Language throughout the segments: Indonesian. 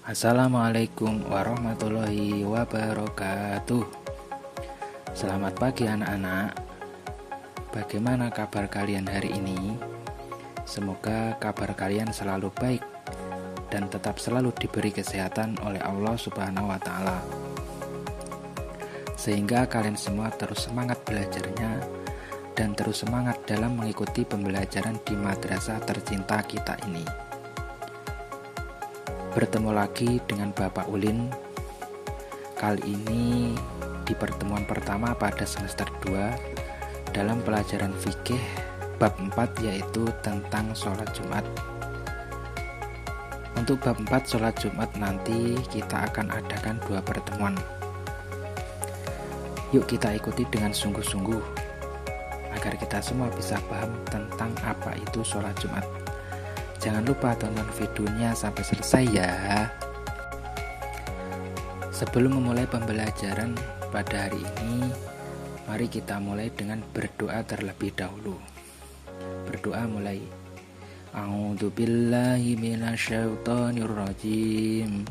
Assalamualaikum warahmatullahi wabarakatuh. Selamat pagi anak-anak. Bagaimana kabar kalian hari ini? Semoga kabar kalian selalu baik dan tetap selalu diberi kesehatan oleh Allah Subhanahu wa Ta'ala, sehingga kalian semua terus semangat belajarnya dan terus semangat dalam mengikuti pembelajaran di madrasah tercinta kita ini. Bertemu lagi dengan Bapak Ulin. Kali ini di pertemuan pertama pada semester 2 dalam pelajaran fikih bab 4, yaitu tentang sholat Jumat. Untuk bab 4 sholat Jumat nanti kita akan adakan 2 pertemuan. Yuk kita ikuti dengan sungguh-sungguh agar kita semua bisa paham tentang apa itu sholat Jumat. Jangan lupa tonton videonya sampai selesai ya. Sebelum memulai pembelajaran pada hari ini, mari kita mulai dengan berdoa terlebih dahulu. Berdoa mulai. A'udzubillahi minasyaitonirrajim.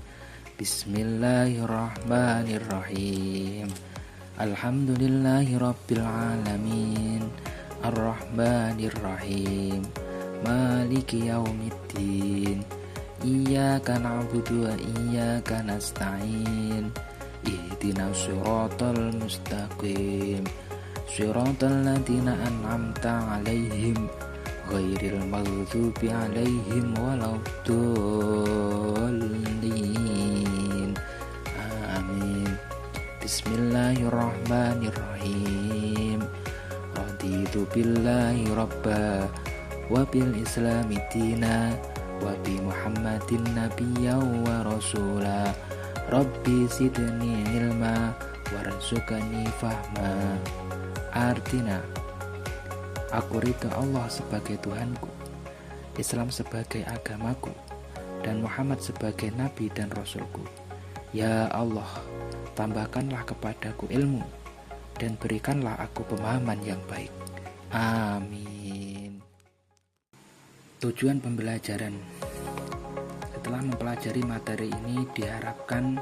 Bismillahirrahmanirrahim. Alhamdulillahirabbil alamin. Arrahmanirrahim. Maliki yaumiddin. Iyyaka na'budu wa iyyaka nasta'in. Ihdinas siratal mustaqim. Siratal ladzina an'amta 'alaihim ghairil maghdubi 'alaihim waladdallin. Amin. Bismillahirrahmanirrahim. Raditu billahi rabba wa bil islami dina wa bi muhammadin nabiyya wa rasula. Rabbi zidni ilma warzuqni fahma. Artinya, aku ridho Allah sebagai Tuhanku, Islam sebagai agamaku, dan Muhammad sebagai nabi dan rasulku. Ya Allah, tambahkanlah kepadaku ilmu dan berikanlah aku pemahaman yang baik. Amin. Tujuan pembelajaran. Setelah mempelajari materi ini, diharapkan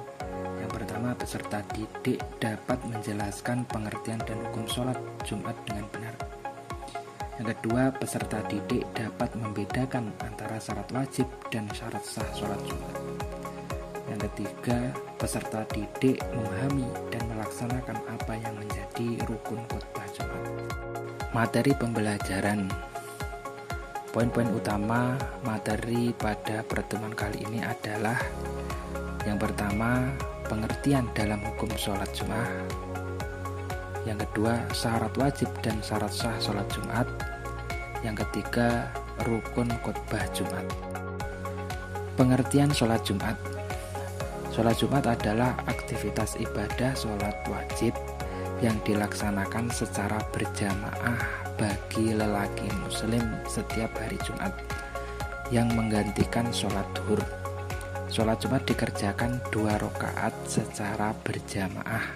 yang pertama, peserta didik dapat menjelaskan pengertian dan hukum sholat Jumat dengan benar. Yang kedua, peserta didik dapat membedakan antara syarat wajib dan syarat sah sholat Jumat. Yang ketiga, peserta didik memahami dan melaksanakan apa yang menjadi rukun khutbah Jumat. Materi pembelajaran. Poin-poin utama materi pada pertemuan kali ini adalah: yang pertama, pengertian dalam hukum sholat Jumat. Yang kedua, syarat wajib dan syarat sah sholat Jumat. Yang ketiga, rukun khutbah Jumat. Pengertian sholat Jumat. Sholat Jumat adalah aktivitas ibadah sholat wajib yang dilaksanakan secara berjamaah bagi lelaki muslim setiap hari Jumat, yang menggantikan sholat duhur. Sholat Jumat dikerjakan 2 rakaat secara berjamaah.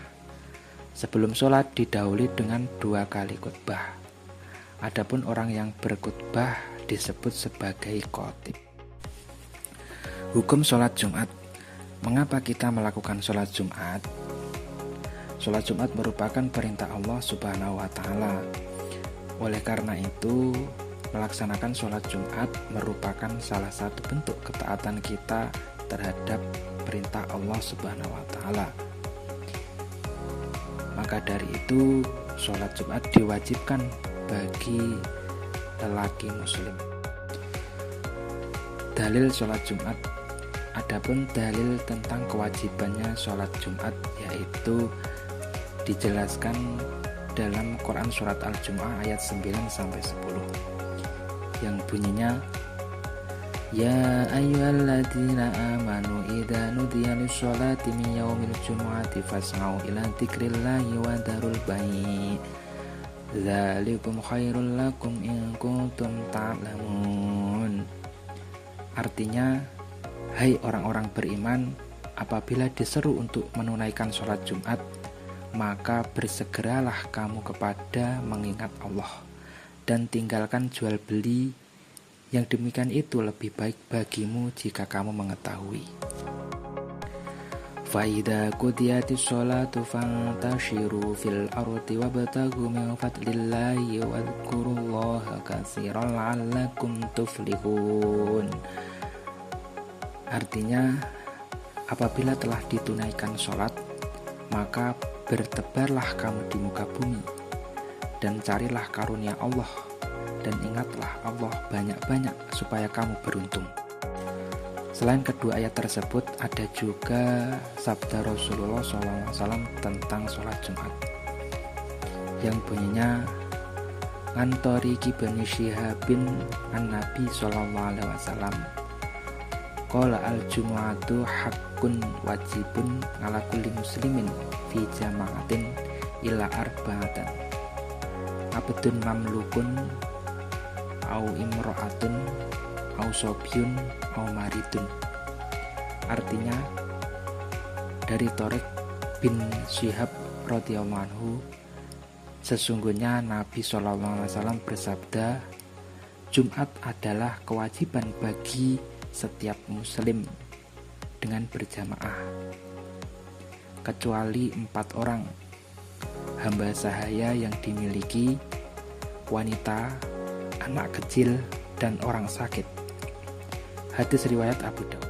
Sebelum sholat didahului dengan 2 kali khutbah. Adapun orang yang berkhutbah disebut sebagai khatib. Hukum sholat Jumat. Mengapa kita melakukan sholat Jumat? Sholat Jumat merupakan perintah Allah Subhanahu wa Ta'ala. Oleh karena itu, melaksanakan sholat Jumat merupakan salah satu bentuk ketaatan kita terhadap perintah Allah Subhanahu wa Ta'ala. Maka dari itu, sholat Jumat diwajibkan bagi lelaki muslim. Dalil sholat Jumat. Adapun dalil tentang kewajibannya sholat Jumat, yaitu dijelaskan dalam Quran surat Al-Jumu'ah ayat 9-10 yang bunyinya: Ya ayyuhalladzina amanu idza nudiya lis-sholati min yaumil jumu'ati fas'au ila dzikrillahi wa dzarul bai' dzalikum khairul lakum in kuntum ta'lamun. Artinya, hai orang-orang beriman, apabila diseru untuk menunaikan sholat Jumat, maka bersegeralah kamu kepada mengingat Allah dan tinggalkan jual beli Yang demikian itu lebih baik bagimu jika kamu mengetahui. Faida qudiyatis sholatu fantashiru fil ardi wabtaghu min fadlillahi wadhkurullaha katsiran la'allakum tuflihun. Artinya, apabila telah ditunaikan sholat, maka bertebarlah kamu di muka bumi dan carilah karunia Allah, dan ingatlah Allah banyak-banyak supaya kamu beruntung. Selain kedua ayat tersebut, ada juga sabda Rasulullah SAW tentang sholat Jumat yang bunyinya, "Antori Ibnu Syihabin an Nabi SAW qala al-jumu'atu haqqun wajibun ala kulli muslimin fi jama'atin ila arba'atan abdun mamlukun au imra'atun au sobyun au maridun." Artinya, dari Thariq bin Syihab radhiyallahu anhu, sesungguhnya Nabi SAW bersabda, Jumat adalah kewajiban bagi setiap muslim dengan berjamaah, kecuali 4 orang, hamba sahaya yang dimiliki, wanita, anak kecil, dan orang sakit. Hadis riwayat Abu Daud.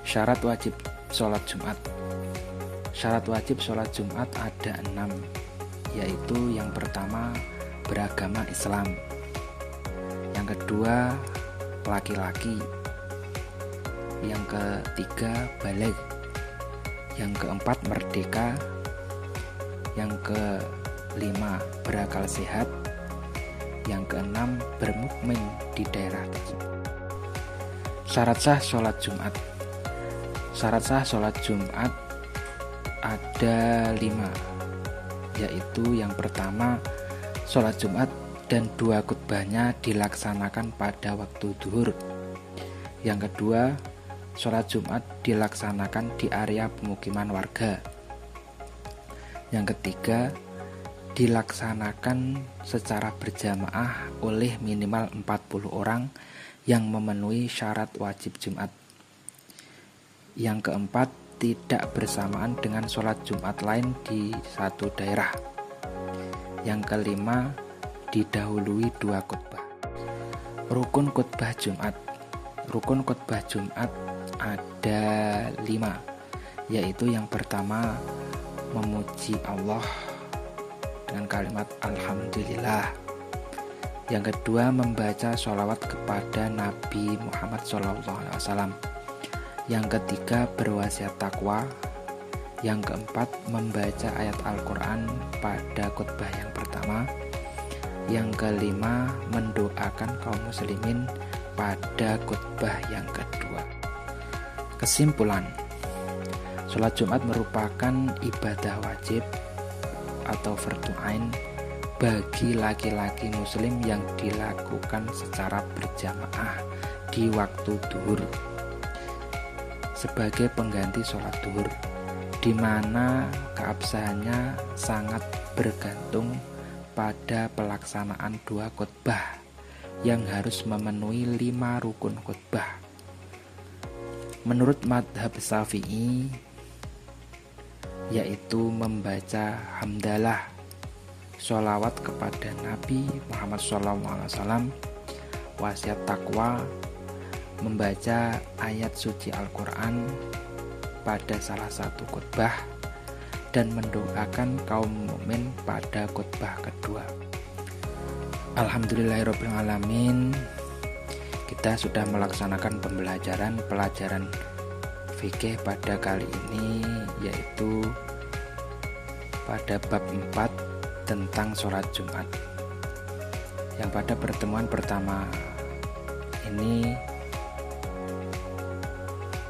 Syarat wajib sholat Jumat. Syarat wajib sholat Jumat ada 6, yaitu yang pertama, beragama Islam. Yang kedua, laki-laki. Yang ketiga, baligh. Yang keempat, merdeka. Yang kelima, berakal sehat. Yang keenam, bermukmin di daerah tersebut. Syarat sah sholat Jumat. Syarat sah sholat Jumat ada 5, yaitu yang pertama, sholat Jumat dan 2 khutbahnya dilaksanakan pada waktu zuhur. Yang kedua, sholat Jumat dilaksanakan di area pemukiman warga. Yang ketiga, dilaksanakan secara berjamaah oleh minimal 40 orang yang memenuhi syarat wajib Jumat. Yang keempat, tidak bersamaan dengan sholat Jumat lain di satu daerah. Yang kelima, didahului 2 khutbah. Rukun khutbah Jumat. Rukun khutbah Jumat ada 5, yaitu yang pertama, memuji Allah dengan kalimat Alhamdulillah. Yang kedua, membaca sholawat kepada Nabi Muhammad SAW. Yang ketiga, berwasiat takwa. Yang keempat, membaca ayat Al-Quran pada khutbah yang pertama. Yang kelima, mendoakan kaum muslimin pada khutbah yang kedua. Kesimpulan, sholat Jumat merupakan ibadah wajib atau fardhu ain bagi laki-laki muslim yang dilakukan secara berjamaah di waktu zuhur sebagai pengganti sholat zuhur, di mana keabsahannya sangat bergantung pada pelaksanaan 2 khutbah yang harus memenuhi 5 rukun khutbah. Menurut madhab Syafi'i, yaitu membaca hamdalah, sholawat kepada Nabi Muhammad SAW, wasiat takwa, membaca ayat suci Al-Quran pada salah satu khutbah, dan mendoakan kaum mukmin pada khutbah kedua. Alhamdulillahirrabbilalamin, kita sudah melaksanakan pelajaran fikih pada kali ini, yaitu pada bab 4 tentang sholat Jumat, yang pada pertemuan pertama ini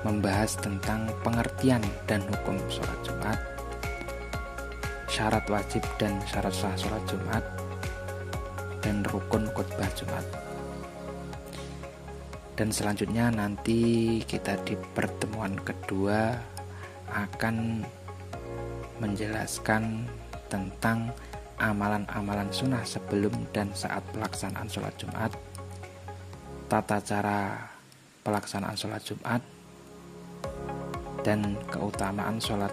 membahas tentang pengertian dan hukum sholat Jumat, syarat wajib dan syarat sah sholat Jumat, dan rukun khutbah Jumat. Dan selanjutnya nanti kita di pertemuan kedua akan menjelaskan tentang amalan-amalan sunnah sebelum dan saat pelaksanaan sholat Jumat, tata cara pelaksanaan sholat Jumat, dan keutamaan sholat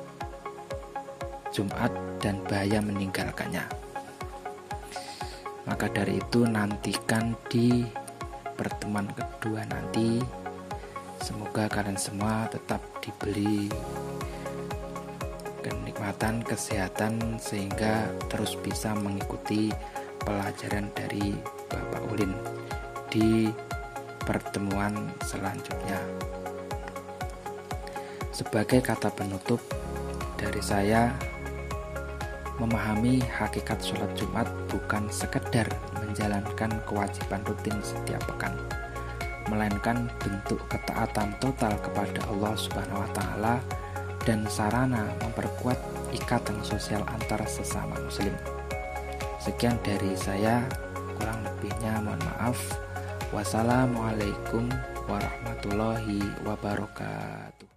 Jumat dan bahaya meninggalkannya. Maka dari itu nantikan di pertemuan kedua nanti. Semoga kalian semua tetap diberi kenikmatan, kesehatan, sehingga terus bisa mengikuti pelajaran dari Bapak Ulin di pertemuan selanjutnya. Sebagai kata penutup dari saya, memahami hakikat sholat Jumat bukan sekedar menjalankan kewajiban rutin setiap pekan, melainkan bentuk ketaatan total kepada Allah Subhanahu wa Ta'ala dan sarana memperkuat ikatan sosial antar sesama muslim. Sekian dari saya, kurang lebihnya mohon maaf. Wassalamualaikum warahmatullahi wabarakatuh.